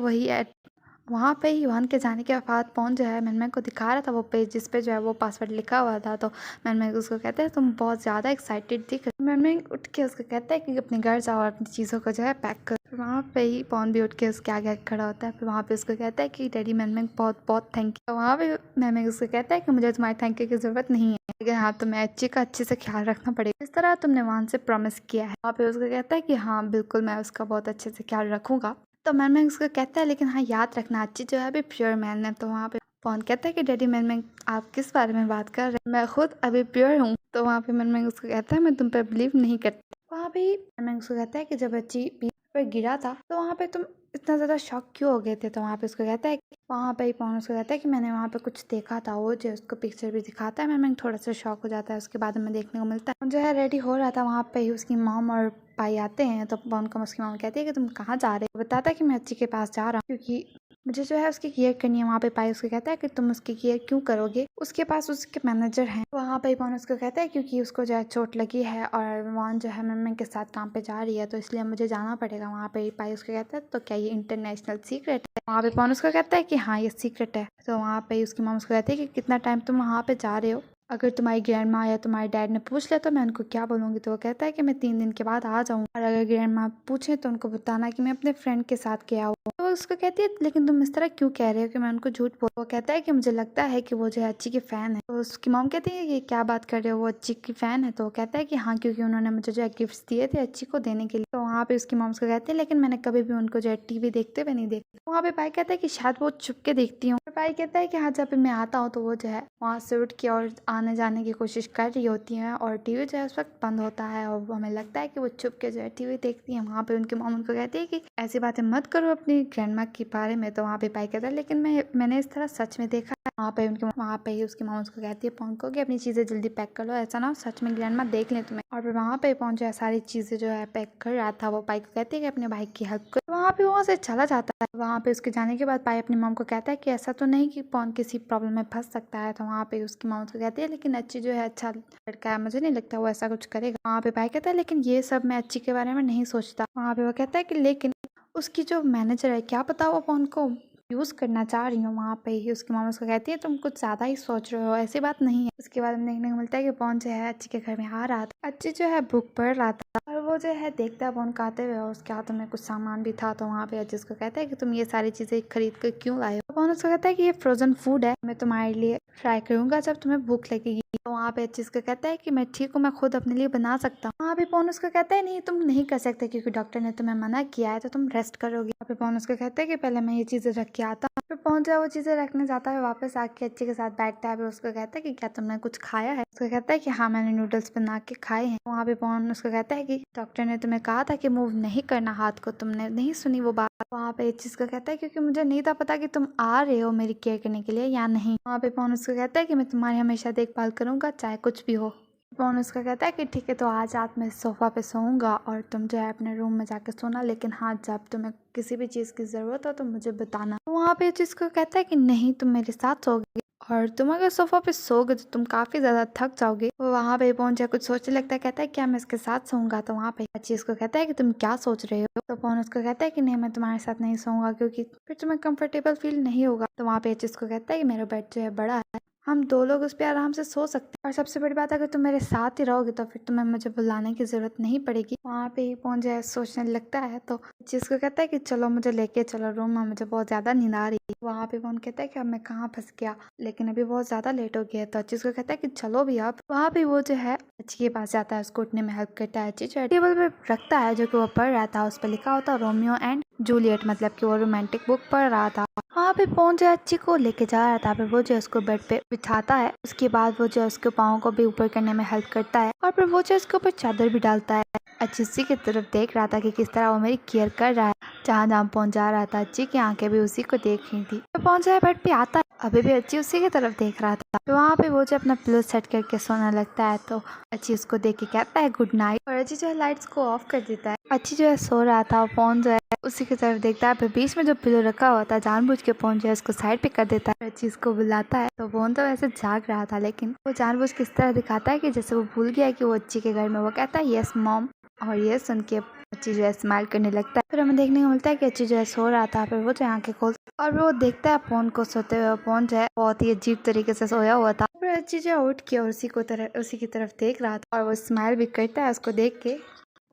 वहाँ पे ही वान के जाने के बाद पवन जो है मैनमैन को दिखा रहा था वो पेज जिस पे जो है वो पासवर्ड लिखा हुआ था। तो मैनमैन उसको कहता है तुम बहुत ज़्यादा एक्साइटेड दिख रहे। मैनमैन उठ के उसको कहता है कि अपने घर जाओ और अपनी चीज़ों को जो है पैक कर। फिर वहाँ पे ही पवन भी उठ के उसके आगे खड़ा होता है। फिर वहाँ पे उसको कहता है कि डैडी मैनमैन बहुत बहुत थैंक यू। तो वहाँ पे मैनमैन उसको कहता है कि मुझे तुम्हारे थैंक यू की ज़रूरत नहीं है, लेकिन हाँ तुम्हें अच्छी का अच्छे से ख्याल रखना पड़ेगा जिस तरह तुमने वान से प्रॉमिस किया है। वहाँ पे उसको कहता है कि हाँ बिल्कुल मैं उसका बहुत अच्छे से ख्याल रखूंगा। तो मैनमैन उसको कहता है लेकिन हाँ याद रखना अच्छी जो है अभी प्योर मैन है। तो वहाँ पे पवन कहता है कि डैडी मैनमैन आप किस बारे में बात कर रहे हैं, मैं खुद अभी प्योर हूँ। तो वहाँ पे मैनमैन उसको कहता है मैं तुम पे बिलीव नहीं करता। वहाँ पे मैनमैन उसको कहता है कि जब अच्छी बीच पर गिरा था तो वहाँ पे तुम इतना ज़्यादा शॉक क्यों हो गए थे। तो वहाँ पे उसको कहता है वहाँ पे पवन उसको कहता है कि मैंने वहाँ पे कुछ देखा था, वो जो उसको पिक्चर भी दिखाता है। मैनमैन थोड़ा सा शॉक हो जाता है। उसके बाद हमें देखने को मिलता है जो है रेडी हो रहा था, वहाँ पे ही उसकी मॉम और पाई आते हैं। तो पवन को उसकी मॉम कहती है कि तुम कहाँ जा रहे हो, बताता है कि मैं अच्छी के पास जा रहा हूँ क्योंकि मुझे जो है उसकी केयर करनी है। वहाँ पे पाई उसको कहता है कि तुम उसकी केयर क्यों करोगे, उसके पास उसके मैनेजर हैं। वहाँ पे पवन उसको कहता है क्योंकि उसको जो है चोट लगी है और वहाँ जो है मैम के साथ काम पे जा रही है तो इसलिए मुझे जाना पड़ेगा। वहाँ पे पाई उसको कहता है तो क्या ये इंटरनेशनल सीक्रेट है। वहाँ पे पवन उसको कहता है कि हाँ ये सीक्रेट है। तो वहाँ पे उसकी मॉम उसको कहती है कि कितना टाइम तुम वहाँ पे जा रहे हो, अगर तुम्हारी ग्रैंड माँ या तुम्हारे डैड ने पूछ लिया तो मैं उनको क्या बोलूँगी। तो वो कहता है कि मैं 3 दिन के बाद आ जाऊँ और अगर ग्रैंड माँ पूछे तो उनको बताना कि मैं अपने फ्रेंड के साथ गया हूँ। तो वो उसको कहती है लेकिन तुम इस तरह क्यों कह रहे हो कि मैं उनको झूठ बोल। वो कहता है कि मुझे लगता है कि वो जो है अच्छी की फ़ैन है। तो उसकी मॉम कहती है कि क्या बात कर रहे हो, वो अच्छी की फ़ैन है। तो वो कहता है कि हाँ क्योंकि उन्होंने मुझे जो है गिफ्ट्स दिए थे अच्छी को देने के लिए। तो वहाँ पे उसकी मॉम उसको कहते हैं लेकिन मैंने कभी भी उनको जो है टीवी देखते हुए नहीं देखा। वहाँ पे पाई कहता है कि शायद वो छुप के देखती हूँ। पाई कहता है कि हाँ जब भी मैं आता हूँ तो वो जो है वहाँ से उठ के और आने जाने की कोशिश कर रही होती है और टीवी जो है उस वक्त बंद होता है और हमें लगता है कि वो छुप के जो है टीवी देखती है। वहाँ पे उनकी मॉम उनको कहती है कि ऐसी बातें मत करो अपनी ग्रैंड माँ के बारे में। तो वहाँ पे पाई कहता है लेकिन मैंने इस तरह सच में देखा है। वहाँ पे ही उसकी मॉम उसको कहती है पॉन को कि अपनी चीजें जल्दी पैक कर लो, ऐसा ना हो सच में ग्रैंड माँ देख लें तुम्हें। और फिर वहाँ पे पॉन जो है सारी चीजें जो है पैक कर रहा था। वो पाई को कहती है कि अपने भाई की हेल्प कर। वहाँ पे वहाँ से चला जाता है। वहाँ पे उसके जाने के बाद पाई अपनी मॉम को कहता है कि ऐसा तो नहीं कि पॉन किसी प्रॉब्लम में फंस सकता है। तो वहाँ पे उसकी मॉम उसको कहती है लेकिन अच्छी जो है अच्छा लड़का है, मुझे नहीं लगता वो ऐसा कुछ करेगा। वहाँ पे पाई कहता है लेकिन ये सब मैं अच्छी के बारे में नहीं सोचता। वहाँ पे वो कहता है कि लेकिन उसकी जो मैनेजर है क्या पता वो पॉन को यूज करना चाह रही हूँ। वहाँ पे ही उसकी मॉम उसको कहती है तुम कुछ ज्यादा ही सोच रहे हो, ऐसी बात नहीं है। उसके बाद हमें देखने को मिलता है कि पॉन जो है अच्छी के घर में आ रहा था। अच्छी जो है बुक पढ़ रहा था और वो जो है देखता है पॉन को आते हुए और उसके हाथों में कुछ सामान भी था। तो वहाँ पे अच्छी उसको कहता है कि तुम ये सारी चीजें खरीद कर क्यों लाए हो। पॉन उसको कहता है कि ये फ्रोजन फूड है, मैं तुम्हारे लिए फ्राई करूंगा जब तुम्हें भूख लगेगी। तो वहाँ पे अच्छी उसको कहता है कि मैं ठीक हूँ, मैं खुद अपने लिए बना सकता हूँ। वहाँ पे पॉन उसको कहता है नहीं तुम नहीं कर सकते क्योंकि डॉक्टर ने तुम्हें मना किया है, तो तुम रेस्ट करोगे। वहाँ पे पॉन उसको कहता है कि पहले मैं ये चीजें रख के आता हूँ। फिर पहुंच जाए वो चीजें रखने जाता है, वापस आके अच्छी के साथ बैठता है। फिर उसको कहता है कि क्या तुमने कुछ खाया है। उसको कहता है कि हाँ मैंने नूडल्स बना के खाए हैं। वहाँ पे पॉन उसको कहता है कि डॉक्टर ने तुम्हें कहा था कि मूव नहीं करना हाथ को, तुमने नहीं सुनी वो बात। वहाँ पे इस चीज को कहता है क्योंकि मुझे नहीं था पता कि तुम आ रहे हो मेरी केयर करने के लिए या नहीं। वहाँ पे पॉन उसको कहता है कि मैं तुम्हारी हमेशा देखभाल करूंगा चाहे कुछ भी हो। पॉन उसका कहता है कि ठीक है तो आज रात मैं सोफा पे सोऊंगा और तुम जो है अपने रूम में जाकर सोना, लेकिन हाँ जब तुम्हें किसी भी चीज की जरूरत हो तो मुझे बताना। तो वहाँ पे चीज को कहता है कि नहीं तुम मेरे साथ सोओगे और तुम अगर सोफा पे सोओगे तो तुम काफी ज्यादा थक जाओगे। तो वहाँ पे पहुंच जाए कुछ सोचने लगता है, कहता है क्या मैं इसके साथ सोऊंगा। तो वहाँ पे चीज को कहता है कि तुम क्या सोच रहे हो। तो पॉन उसको कहता है कि नहीं मैं तुम्हारे साथ नहीं सोऊंगा क्योंकि फिर तुम्हें कंफर्टेबल फील नहीं होगा। तो वहाँ पे चीज को कहता है कि मेरा बेड जो है बड़ा है, हम दो लोग उस पर आराम से सो सकते हैं और सबसे बड़ी बात अगर तुम मेरे साथ ही रहोगे तो फिर तुम्हें मुझे बुलाने की जरूरत नहीं पड़ेगी। वहाँ पे ही पहुंच जाए सोचने लगता है तो जिसको कहता है कि चलो मुझे लेके चलो रूम में, मुझे बहुत ज्यादा नींद आ रही है। वहाँ पे पवन कहता है कि अब मैं कहाँ फंस गया, लेकिन अभी बहुत ज्यादा लेट हो गया। तो अच्छी को कहता है कि चलो भी अब। वहाँ पे वो जो है अच्छी के पास जाता है, उसको उठने में हेल्प करता है। अच्छी टेबल पे रखता है जो कि वो पढ़ रहा था, उस पर लिखा होता रोमियो एंड जूलियट, मतलब कि वो रोमांटिक बुक पढ़ रहा था। वहाँ पे पहुंच जाए अच्छी को लेके जा रहा था। फिर वो जो उसको बेड पे बिठाता है, उसके बाद वो जो उसके पाँव को भी ऊपर करने में हेल्प करता है और फिर वो जो उसके ऊपर चादर भी डालता है। अच्छी उसी की तरफ देख रहा था कि किस तरह वो मेरी केयर कर रहा है। जहाँ जहाँ पहुँचा रहा था अच्छी की आंखें भी उसी को देख रही थी। तो पहुँच जाए बेड पे आता है, अभी भी अच्छी उसी की तरफ देख रहा था। तो वहाँ पे वो जो अपना पिलो सेट करके सोने लगता है तो अच्छी उसको देख के कहता है गुड नाइट और अच्छी जो है लाइट्स को ऑफ कर देता है। अच्छी जो है सो रहा था, फोन जो है उसी की तरफ देखता है। फिर बीच में जो पिलो रखा हुआ था जानबूझ के फोन जो है उसको साइड पे कर देता है। अच्छी उसको बुलाता है तो फोन तो वैसे जाग रहा था, लेकिन वो जानबूझ के इस तरह दिखाता है कि जैसे वो भूल गया कि वो अच्छी के घर में। वो कहता है यस मॉम, और ये सुन के अच्छी जो है स्माइल करने लगता है। फिर हमें देखने को मिलता है कि अच्छी जो है सो रहा था। फिर वो जो आंखें खोलता और वो देखता है फोन को सोते हुए। फोन जो है बहुत ही अजीब तरीके से सोया हुआ था। फिर अच्छी जो है उठ के और उसी की तरफ देख रहा था और वो स्माइल भी करता है उसको देख के।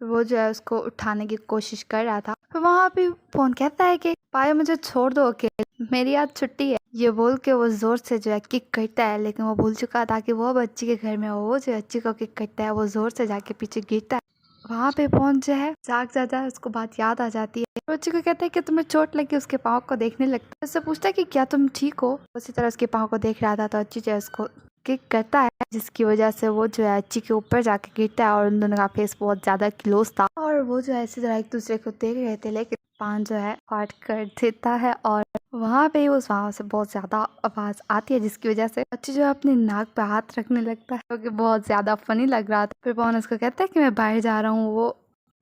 वो जो है उसको उठाने की कोशिश कर रहा था। फिर वहाँ पे फोन कहता है कि पाए मुझे छोड़ दो अकेले, मेरी आज छुट्टी है। ये बोल के वो जोर से जो है किक करता है, लेकिन वो भूल चुका था कि वो अब अच्छी के घर में हो। वो जो अच्छी को किक करता है वो जोर से जाके पीछे गिरता है। वहाँ पे पहुंच जो है जाग जाता है, उसको बात याद आ जाती है। बच्ची को कहता है कि तुम्हें चोट लगी, उसके पाँव को देखने लगता है। उससे पूछता है कि क्या तुम ठीक हो। उसी तरह उसके पाँव को देख रहा था तो अच्छी जो है उसको किक करता है, जिसकी वजह से वो जो है अच्छी के ऊपर जाके गिरता है और उन दोनों का फेस बहुत ज्यादा क्लोज था और वो जो है इसी तरह एक दूसरे को देख रहे थे। लेकिन पान जो है फाट कर देता है और वहाँ पे उस वहाँ से बहुत ज्यादा आवाज आती है, जिसकी वजह से अच्छी जो है अपनी नाक पे हाथ रखने लगता है, क्योंकि बहुत ज्यादा फनी लग रहा था। फिर पवन उसको कहता है कि मैं बाहर जा रहा हूँ। वो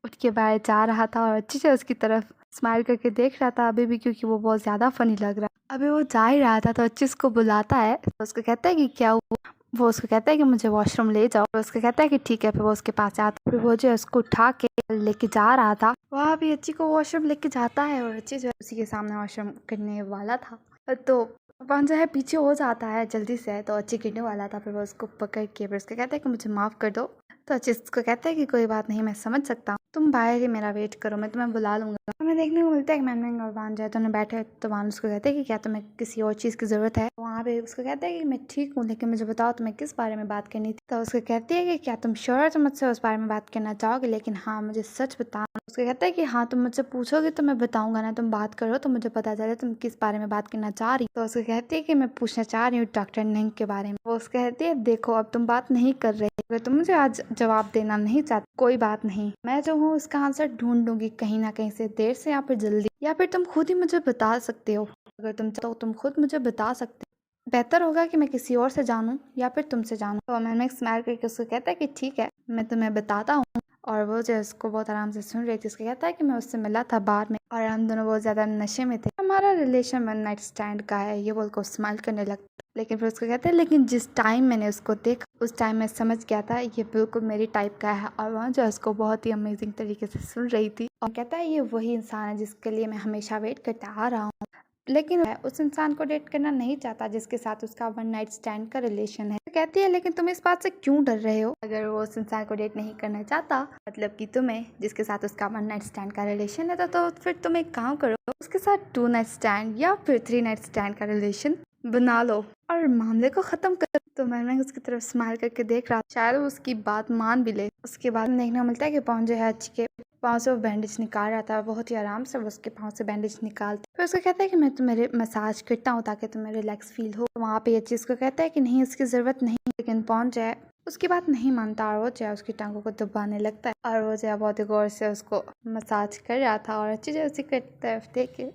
उठ के बाहर जा रहा था और अच्छी जो उसकी तरफ स्माइल करके देख रहा था अभी भी, क्योंकि वो बहुत ज्यादा फनी लग रहा। अभी वो जा ही रहा था तो अच्छी उसको बुलाता है। तो उसको कहता है कि क्या हुआ। वो उसको कहता है कि मुझे वॉशरूम ले जाओ। तो उसको कहता है कि ठीक है। फिर वो उसके पास जाता है। फिर वो जो है उसको उठा के लेके जा रहा था। वहाँ भी अच्छी को वॉशरूम लेके जाता है और अच्छी जो है उसी के सामने वॉशरूम करने वाला था तो वहाँ जो है पीछे हो जाता है जल्दी से। तो अच्छी गिरने वाला था। फिर वो उसको पकड़ के फिर उसको कहता है कि मुझे माफ कर दो। तो अच्छी उसको कहता है कि कोई बात नहीं, मैं समझ सकता हूँ, तुम बाहर ही मेरा वेट करो, मैं तुम्हें बुला लूंगा। हमें देखने को मिलता है कि मैनमेंग और वान जो है दोनों बैठे, तो वान उसको कहते हैं कि क्या तुम्हें किसी और चीज़ की ज़रूरत है। वहाँ पे उसको कहता है कि मैं ठीक हूँ, लेकिन मुझे बताओ तुम्हें किस बारे में बात करनी थी। तो उसको कहती है कि क्या तुम श्योर हो तुम मुझसे उस बारे में बात करना चाहोगे, लेकिन हाँ मुझे सच बताना। उसको कहता है कि हाँ तुम मुझसे पूछोगे तो मैं बताऊंगा ना, तुम बात करो तो मुझे पता चले तुम किस बारे में बात करना चाह रही। तो उसको कहती है कि मैं पूछना चाह रही हूँ डॉक्टर नेंग के बारे में। वो उसको कहती है देखो अब तुम बात नहीं कर रहे, अगर तुम मुझे आज जवाब देना नहीं चाहते कोई बात नहीं, मैं जो हूँ उसका आंसर ढूंढ लूंगी कहीं ना कहीं से, देर से या फिर जल्दी, या फिर तुम खुद ही मुझे बता सकते हो। अगर तुम चाहो तुम खुद मुझे बता सकते हो, बेहतर होगा कि मैं किसी और से जानूं या फिर तुमसे जानूं। तो मैंने स्माइल करके उसको कहता है कि ठीक है मैं तुम्हें बताता हूँ। और वो जो उसको बहुत आराम से सुन रही थी। उसको कहता है कि मैं उससे मिला था बार में और हम दोनों बहुत ज्यादा नशे में थे, हमारा रिलेशन वन नाइट स्टैंड का है, ये बोलकर स्माइल करने लगता। लेकिन फिर उसको कहता है लेकिन जिस टाइम मैंने उसको देखा उस टाइम मैं समझ गया था ये बिल्कुल मेरी टाइप का है। और वहाँ जो उसको बहुत ही अमेजिंग तरीके से सुन रही थी और कहता है ये वही इंसान है जिसके लिए मैं हमेशा वेट करता आ रहा हूँ, लेकिन मैं उस इंसान को डेट करना नहीं चाहता जिसके साथ उसका वन नाइट स्टैंड का रिलेशन है। तो कहती है लेकिन तुम इस बात से क्यों डर रहे हो, अगर वो उस इंसान को डेट नहीं करना चाहता मतलब कि तुम्हें जिसके साथ उसका वन नाइट स्टैंड का रिलेशन है तो फिर तुम एक काम करो उसके साथ 2 नाइट स्टैंड या फिर 3 नाइट स्टैंड का रिलेशन बना लो और मामले को खत्म कर। तो मैंने उसकी तरफ स्माइल करके देख रहा, शायद वो उसकी बात मान भी ले। उसके बाद देखने को मिलता है कि पवन जो है अच्छी के पाँव से वो बैंडेज निकाल रहा था, बहुत ही आराम से वो उसके पाँव से बैंडेज निकालता। फिर उसको कहता है कि मैं तुम्हें मसाज करता हूँ ताकि तुम्हें रिलैक्स फील हो। वहाँ पे ये चीज़ को कहता है कि नहीं उसकी ज़रूरत नहीं, लेकिन पवन जो है उसकी बात नहीं मानता और वो जो है उसकी टांगों को दबाने लगता है और वो जो है बहुत ही गौर से उसको मसाज कर रहा था। और अच्छी जो उसी की तरफ देख के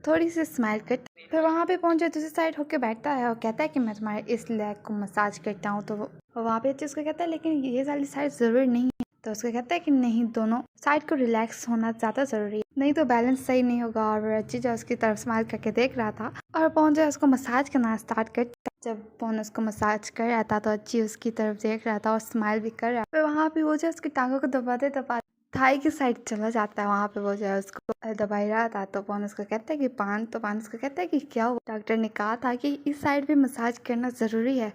थोड़ी सी स्माइल कर, फिर वहाँ पे पहुंचे दूसरी साइड होके बैठता है और कहता है कि मैं तुम्हारे इस लेग को मसाज करता हूँ। तो वहाँ पे अच्छे उसको कहता है लेकिन ये वाली साइड ज़रूरी नहीं है। तो उसको कहता है कि नहीं दोनों साइड को रिलैक्स होना ज़्यादा ज़रूरी है, नहीं तो बैलेंस सही नहीं होगा। और अच्छी जो उसकी तरफ स्माइल करके देख रहा था और पवन जो उसको मसाज करना स्टार्ट कर। जब पवन उसको मसाज कर रहा था तो अच्छी उसकी तरफ देख रहा था और स्माइल भी कर रहा था। फिर वहाँ पे वो जो उसकी टांगों को दबाते दबाते थाई की साइड चला जाता है, वहाँ पे वो जो है उसको दबाई रहा था। तो पवन उसको कहता है कि तो पान उसको कहता है कि क्या हुआ, डॉक्टर ने कहा था कि इस साइड भी मसाज करना ज़रूरी है।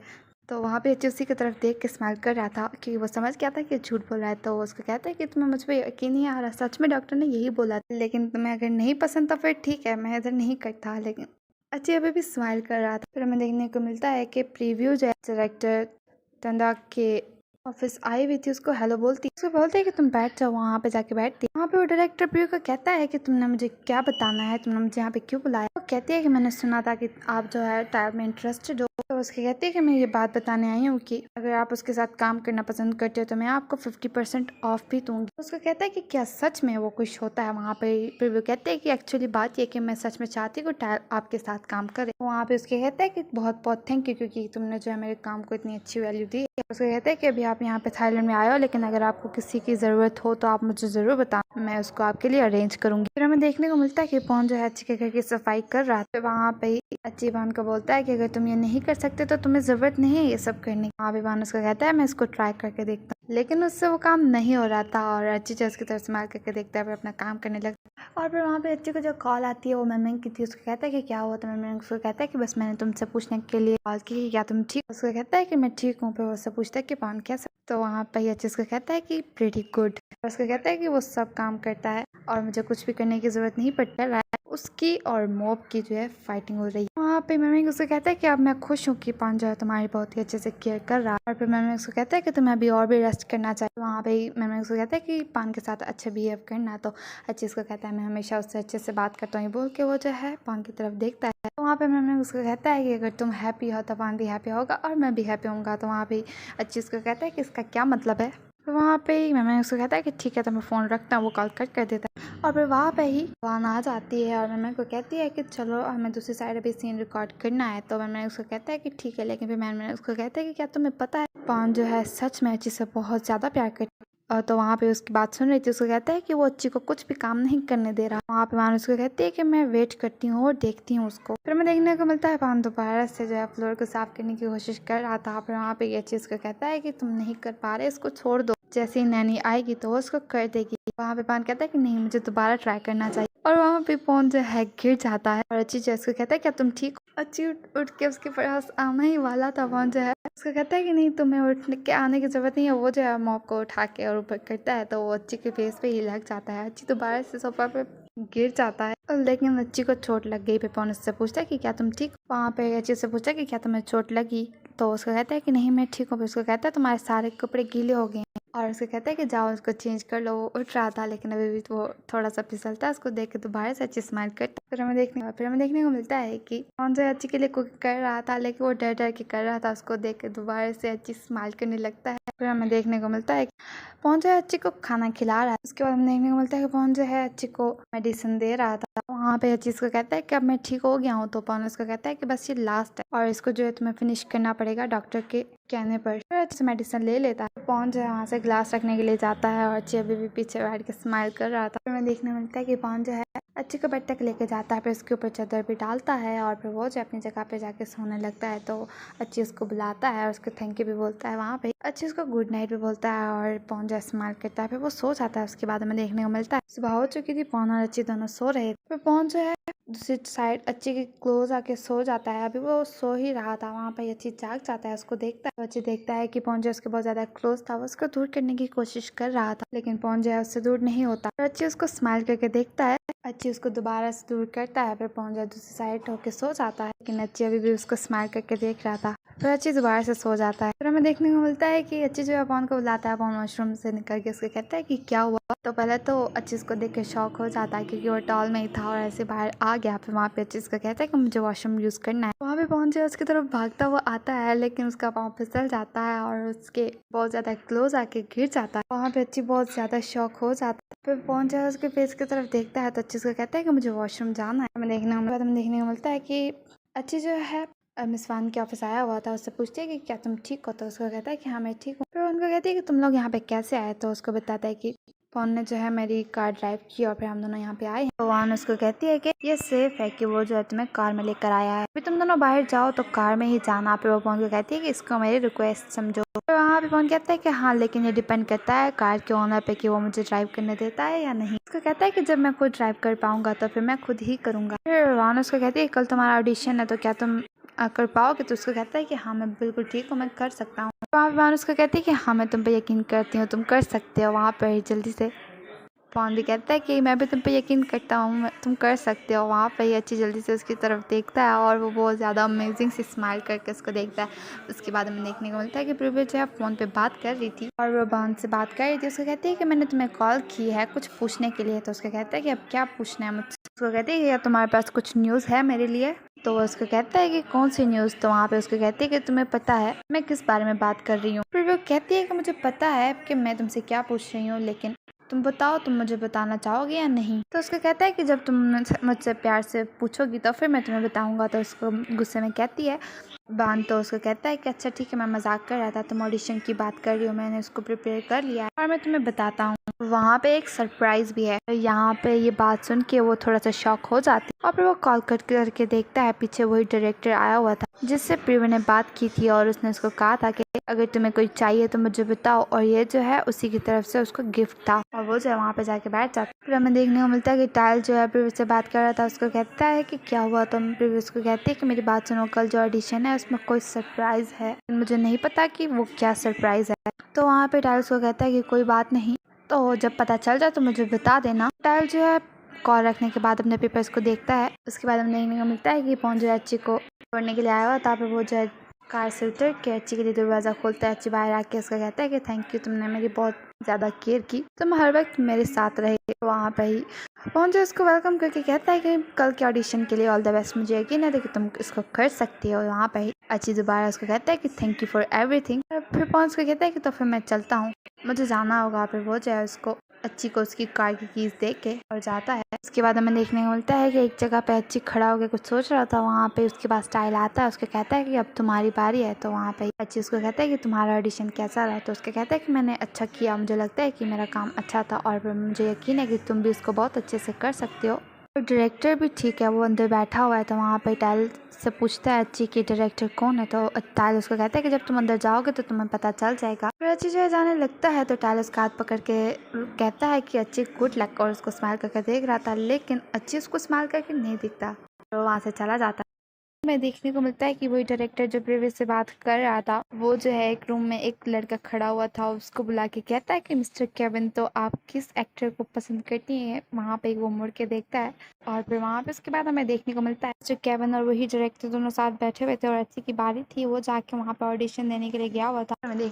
तो वहाँ पे अच्छी उसी की तरफ देख के स्माइल कर रहा था कि वो समझ गया था कि झूठ बोल रहा है। तो वो उसको कहता है कि तुम्हें मुझ पर यकीन नहीं आ रहा, सच में डॉक्टर ने यही बोला था, लेकिन तुम्हें अगर नहीं पसंद तो फिर ठीक है मैं इधर नहीं करता। लेकिन अच्छी अभी भी स्माइल कर रहा था। फिर हमें देखने को मिलता है कि प्रीव्यू जो है डायरेक्टर टंडा के ऑफिस आई हुई थी, उसको हेलो बोलती, उसको बोलते है कि तुम बैठ जाओ। वहाँ पे जाके बैठती, वहाँ पे वो डायरेक्टर प्रियो को कहता है कि तुमने मुझे क्या बताना है, तुमने मुझे यहाँ पे क्यों बुलाया। वो कहती है कि मैंने सुना था कि आप जो है टायर में इंटरेस्टेड हो। तो उसकी कहती है कि मैं ये बात बताने आई हूँ कि अगर आप उसके साथ काम करना पसंद करते हो तो मैं आपको 50% ऑफ भी दूंगी। उसको कहता है कि क्या सच में वो कुछ होता है। वहाँ पे प्रिव्यू कहते हैं कि एक्चुअली बात ये कि मैं सच में चाहती हूँ टायर आपके साथ काम करे। वहाँ पे उसके कहता है कि बहुत बहुत थैंक यू क्योंकि तुमने जो है मेरे काम को इतनी अच्छी वैल्यू दी। उसको कहते हैं कि अभी आप यहाँ पे थाईलैंड में आए हो, लेकिन अगर आपको किसी की ज़रूरत हो तो आप मुझे ज़रूर बताना, मैं उसको आपके लिए अरेंज करूंगी। फिर हमें देखने को मिलता है कि पवन जो है अच्छी के घर की सफाई कर रहा था। वहाँ पे ही अच्छी बहन को बोलता है कि अगर तुम ये नहीं कर सकते तो तुम्हें ज़रूरत नहीं है ये सब करने की। वहाँ पे बहन उसको कहता है मैं इसको ट्राई करके देखता हूँ, लेकिन उससे वो काम नहीं हो रहा था। और अच्छी जो उसकी तरफ स्माइल करके देखता है, फिर अपना काम करने लगता है। और फिर वहाँ पे अच्छी को जो कॉल आती है वो मैम की थी। उसको कहता है कि क्या हुआ, तो मैम उसको कहता है कि बस मैंने तुमसे पूछने के लिए कॉल की क्या तुम ठीक। उसको कहता है कि मैं ठीक हूँ। फिर वो उससे पूछता है कि पवन कैसा। तो वहाँ पे अच्छी उसको कहता है कि प्रीटी गुड। उसको कहता है कि वो सब काम करता है और मुझे कुछ भी करने की जरूरत नहीं पड़ती है। उसकी और मॉब की जो है फाइटिंग हो रही है। वहाँ पे मैम उसको कहता है कि अब मैं खुश हूँ कि पान जो है तुम्हारी बहुत ही अच्छे से केयर कर रहा है। और फिर मैम उसको कहता है कि तुम्हें अभी और भी रेस्ट करना चाहिए। वहाँ पे मैम उसको कहता है कि पान के साथ अच्छे बिहेव करना। तो अच्छी उसको कहता है मैं हमेशा उससे अच्छे से बात करता हूँ, बोल के वो जो है पान की तरफ देखता है। तो वहाँ पे मैम उसको कहता है कि अगर तुम हैप्पी हो तो पान भी हैप्पी होगा और मैं भी हैप्पी होऊंगा। तो वहाँ पे अच्छी उसको कहता है कि इसका क्या मतलब है। तो वहाँ पे ही मैम उसको कहता है कि ठीक है तो मैं फ़ोन रखता हूँ। वो कॉल कट कर देता है और फिर वहाँ पे ही वान आ जाती है और मैम को कहती है कि चलो हमें दूसरी साइड अभी सीन रिकॉर्ड करना है। तो मैम उसको कहता है कि ठीक है, लेकिन फिर मैम उसको कहता है कि क्या तुम्हें पता है पान जो है सच में अच्छी से बहुत ज़्यादा प्यार करती है। और तो वहाँ पे उसकी बात सुन रही थी। उसको कहता है कि वो अच्छी को कुछ भी काम नहीं करने दे रहा। वहाँ पे पान उसको कहती है कि मैं वेट करती हूँ और देखती हूँ उसको। फिर हमें देखने को मिलता है पान दोबारा से जो है फ्लोर को साफ करने की कोशिश कर रहा था। फिर वहाँ पे ये चीज़ को कहता है कि तुम नहीं कर पा रहे, इसको छोड़ दो, जैसे ही नैनी आएगी तो वो उसको कर देगी। वहाँ पे पान कहता है कि नहीं मुझे दोबारा ट्राई करना चाहिए। और वहाँ पे पवन जो है गिर जाता है और अच्छी जो उसको कहता है क्या तुम ठीक हो। अच्छी उठ के उसके पास आना ही वाला था। पवन जो है उसका कहता है कि नहीं, तुम्हें उठ के आने की ज़रूरत नहीं है। वो जो है मॉप को उठा के और ऊपर करता है तो वो अच्छी के फेस पे ही लग जाता है। अच्छी दोबारा से सोफा पे गिर जाता है, लेकिन अच्छी को चोट लग गई। पेपॉन उससे पूछता है कि क्या तुम ठीक? वहाँ पे अच्छी से पूछता है कि क्या तुम्हें चोट लगी? तो उसका कहता है कि नहीं, मैं ठीक हूँ। फिर उसको कहता है तुम्हारे सारे कपड़े गीले हो गए हैं, और उसको कहता है कि जाओ उसको चेंज कर लो। वो उठ रहा था लेकिन अभी भी वो थोड़ा सा फिसलता है। उसको देख के दोबारा से अच्छी स्माइल करता है। फिर हमें देखने को मिलता है कि कौन से अच्छी के लिए कुकिंग कर रहा था, लेकिन वो डर डर के कर रहा था। उसको देख के दोबारा से अच्छी स्माइल करने लगता है। फिर हमें देखने को मिलता है पवन जो है अच्छी को खाना खिला रहा है। उसके बाद हमें देखने को मिलता है कि पवन जो है अच्छी को मेडिसिन दे रहा था। वहाँ पे अच्छी इसको कहता है कि अब मैं ठीक हो गया हूँ। तो पवन उसको कहता है कि बस ये लास्ट है और इसको जो है तुम्हें फिनिश करना पड़ेगा डॉक्टर के कहने पर। फिर अच्छी मेडिसिन ले लेता है। पवन जो है वहाँ से ग्लास रखने के लिए जाता है और अच्छी अभी भी पीछे बैठ के स्माइल कर रहा था। फिर हमें देखने को मिलता है कि पवन जो है अच्छी को बेड तक लेके जाता है। फिर उसके ऊपर चादर भी डालता है और फिर वो जो अपनी जगह पे जाके सोने लगता है। तो अच्छी उसको बुलाता है और उसको थैंक यू भी बोलता है। वहाँ पे अच्छी उसको गुड नाइट भी बोलता है और पवन जो स्माइल करता है। फिर वो सो जाता है। उसके बाद हमें देखने को मिलता है सुबह हो चुकी थी, पवन और अच्छी दोनों सो रहे थे। फिर पवन जो है दूसरी साइड अच्छी के क्लोज आके सो जाता है। अभी वो सो ही रहा था, वहाँ पर अच्छी जाग जाता है। उसको देखता है, अच्छी देखता है कि पवन जो उसके बहुत ज्यादा क्लोज था। वो उसको दूर करने की कोशिश कर रहा था, लेकिन पवन जो है उससे दूर नहीं होता। फिर अच्छी उसको स्माइल करके देखता है। अच्छी उसको दोबारा से दूर करता है। फिर पवन जो दूसरी साइड होके सो जाता है, लेकिन अच्छी अभी भी उसको स्माइल करके देख रहा था। फिर अच्छी दोबारा से सो जाता है। फिर हमें देखने को मिलता है कि अच्छी जो है पवन को बुलाता है। पवन वॉशरूम से निकल के उसको कहता है कि क्या हुआ। तो पहले तो अच्छी उसको देख के शॉक हो जाता है, क्योंकि वो टॉल में ही था और ऐसे बाहर आ गया। फिर वहाँ पे अच्छी उसको कहता है कि मुझे वॉशरूम यूज़ करना है। वहाँ पे पवन जो है उसकी तरफ भागता हुआ आता है, लेकिन उसका पाँव फिसल जाता है और उसके बहुत ज़्यादा क्लोज आके गिर जाता है। वहाँ पे अच्छी बहुत ज़्यादा शॉक हो जाता है। फिर पवन जो है उसके फेस की तरफ देखता है तो अच्छी उसको कहता है कि मुझे वॉशरूम जाना है। हमें देखने को मिलता है कि अच्छी जो है मिस वान के ऑफिस आया हुआ था। उससे पूछती है कि क्या तुम ठीक हो? तो उसको कहता है कि हाँ मैं ठीक हूँ। फिर उनको कहती है कि तुम लोग यहाँ पे कैसे आए? तो उसको बताता है कि पवन ने जो है मेरी कार ड्राइव की और फिर हम दोनों यहाँ पे आए हैं। तो वान उसको कहती है कि ये सेफ है कि वो जो है तुम्हें कार में लेकर आया है, फिर तुम दोनों बाहर जाओ तो कार में ही जाना। फिर वो पवन को कहती है कि इसको मेरी रिक्वेस्ट समझो। फिर वहाँ पे पवन कहता है कि हाँ, लेकिन ये डिपेंड करता है कार के ओनर पे कि वो मुझे ड्राइव करने देता है या नहीं। उसको कहता है कि जब मैं खुद ड्राइव कर पाऊंगा तो फिर मैं खुद ही करूंगा। फिर वान उसको कहती है कल तुम्हारा ऑडिशन है तो क्या तुम कर पाओगे? तो उसको कहता है कि हाँ मैं बिल्कुल ठीक हूँ, मैं कर सकता हूँ। वहाँ पे वान उसको कहती है कि हाँ मैं तुम पे यकीन करती हूँ, तुम कर सकते हो। वहाँ पर जल्दी से पवन भी कहता है कि मैं भी तुम पे यकीन करता हूँ, तुम कर सकते हो। वहाँ पे ही अच्छी जल्दी से उसकी तरफ देखता है और वो बहुत ज़्यादा अमेजिंग सी स्माइल करके उसको देखता है। उसके बाद हमें देखने को मिलता है कि प्रीविया जो है फ़ोन पे बात कर रही थी और वो बहन से बात कर रही थी। उसको कहती है कि मैंने तुम्हें कॉल की है कुछ पूछने के लिए। तो उसको कहता है कि अब क्या पूछना है मुझसे? उसको कहती है कि क्या तुम्हारे पास कुछ न्यूज़ है मेरे लिए? तो वो उसको कहता है कि कौन सी न्यूज़? तो वहाँ पे उसको कहती है कि तुम्हें पता है मैं किस बारे में बात कर रही हूँ? फिर वो कहती है कि मुझे पता है कि मैं तुमसे क्या पूछ रही हूँ, लेकिन तुम बताओ तुम मुझे बताना चाहोगे या नहीं? तो उसको कहता है कि जब तुम मुझसे प्यार से पूछोगी तो फिर मैं तुम्हें बताऊंगा। तो उसको गुस्से में कहती है बान। तो उसको कहता है कि अच्छा ठीक है, मैं मजाक कर रहा था, तुम ऑडिशन की बात कर रही हो, मैंने उसको प्रिपेयर कर लिया है और मैं तुम्हें बताता हूँ। वहाँ पे एक सरप्राइज भी है। यहाँ पे ये बात सुन के वो थोड़ा सा शॉक हो जाती है और फिर वो कॉल कट करके देखता है पीछे वही डायरेक्टर आया हुआ था जिससे प्रिया ने बात की थी और उसने उसको कहा था कि अगर तुम्हें कोई चाहिए तो मुझे बताओ, और ये जो है उसी की तरफ से उसको गिफ्ट था। और वो जो है वहाँ पे जाके बैठ जाता है। फिर हमें देखने को मिलता है कि टायल जो है प्रिया से बात कर रहा था। उसको कहता है कि क्या हुआ? तो प्रिया उसको कहती है कि मेरी बात सुनो, कल जो ऑडिशन है उसमें कोई सरप्राइज है, मुझे नहीं पता कि वो क्या सरप्राइज है। तो वहाँ पे टायल उसको कहता है कि कोई बात नहीं, तो जब पता चल जाए तो मुझे बता देना। टायल जो है कॉल रखने के बाद अपने पेपर्स को देखता है। उसके बाद हमें देखने को मिलता है कि पवन जो है अच्छी को छोड़ने के लिए आया हुआ था। फिर वो जो है कार से उतर के अच्छी के लिए दरवाज़ा खोलता है। अच्छी बाहर आके उसका कहता है कि थैंक यू, तुमने मेरी बहुत ज़्यादा केयर की, तुम हर वक्त मेरे साथ रहे। वहाँ पे ही पवन जो उसको वेलकम करके कहता है कि कल के ऑडिशन के लिए ऑल द बेस्ट, मुझे यकीन है कि तुम इसको कर सकती हो। वहाँ पे ही अच्छी दोबारा उसको कहता है कि थैंक यू फॉर एवरीथिंग। फिर पवन उसको कहता है कि तो फिर मैं चलता हूँ, मुझे जाना होगा। फिर वो जो है उसको अच्छी को उसकी कार की कीज दे के और जाता है। उसके बाद हमें देखने को मिलता है कि एक जगह पे अच्छी खड़ा होकर कुछ सोच रहा था। वहाँ पे उसके पास स्टाइल आता है, उसको कहता है कि अब तुम्हारी बारी है। तो वहाँ पे अच्छी उसको कहता है कि तुम्हारा ऑडिशन कैसा रहा? तो उसका कहता है कि मैंने अच्छा किया, मुझे लगता है कि मेरा काम अच्छा था और मुझे यकीन है कि तुम भी इसको बहुत अच्छे से कर सकते हो। और डायरेक्टर भी ठीक है, वो अंदर बैठा हुआ है। तो वहाँ पे टाइल से पूछता है अच्छी कि डायरेक्टर कौन है? तो टाइल उसको कहता है कि जब तुम अंदर जाओगे तो तुम्हें पता चल जाएगा। फिर अच्छी जो है जाने लगता है तो टाइल उसका हाथ पकड़ के कहता है कि अच्छी गुड लक, और उसको स्माइल करके देख रहा था, लेकिन अच्छी उसको स्माइल करके नहीं दिखता तो वहाँ से चला जाता है। हमें देखने को मिलता है कि वही डायरेक्टर जो प्रीवियस से बात कर रहा था, वो जो है एक रूम में एक लड़का खड़ा हुआ था, उसको बुला के कहता है कि मिस्टर केविन, तो आप किस एक्टर को पसंद करती हैं? वहाँ पे वो मुड़ के देखता है और फिर वहाँ पे उसके बाद हमें देखने को मिलता है मिस्टर केविन और वही डायरेक्टर दोनों साथ बैठे हुए थे और अच्छी की बारी थी, वो जाके वहाँ पे ऑडिशन देने के लिए गया हुआ था।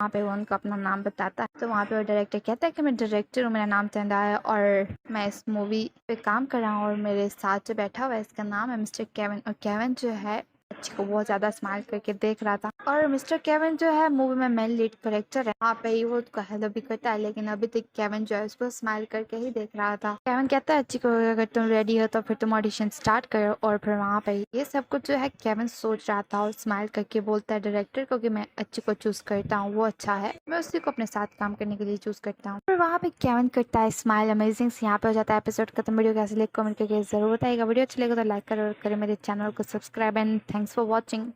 वहाँ पे वो उनको अपना नाम बताता है, तो वहाँ पे वो डायरेक्टर कहता है कि मैं डायरेक्टर हूँ, मेरा नाम चंदा है और मैं इस मूवी पे काम कर रहा हूँ और मेरे साथ जो बैठा हुआ है इसका नाम है मिस्टर केविन। और केविन जो है अच्छी को बहुत ज्यादा स्माइल करके देख रहा था और मिस्टर केविन जो है मूवी में मेन लीड कैरेक्टर है, वहाँ पे ही वो उसको हेलो भी करता है, लेकिन अभी तक केविन जो है उसको स्माइल करके ही देख रहा था। केविन कहता है अच्छी को अगर तुम रेडी हो तो फिर तुम ऑडिशन स्टार्ट करो और फिर वहाँ पे ये सब कुछ जो है केविन सोच रहा था और स्माइल करके बोलता है डायरेक्टर को कि मैं अच्छी को चूज करता हूँ, वो अच्छा है, मैं उसी को अपने साथ काम करने के लिए चूज करता हूँ। फिर वहाँ पे केविन करता है स्माइल अमेजिंग, यहाँ पे हो जाता है एपिसोड खत्म। वीडियो कैसे लगे कमेंट करके जरूर बताइएगा, वीडियो अच्छी लगे तो लाइक करो और करें मेरे चैनल को subscribe and thanks for watching.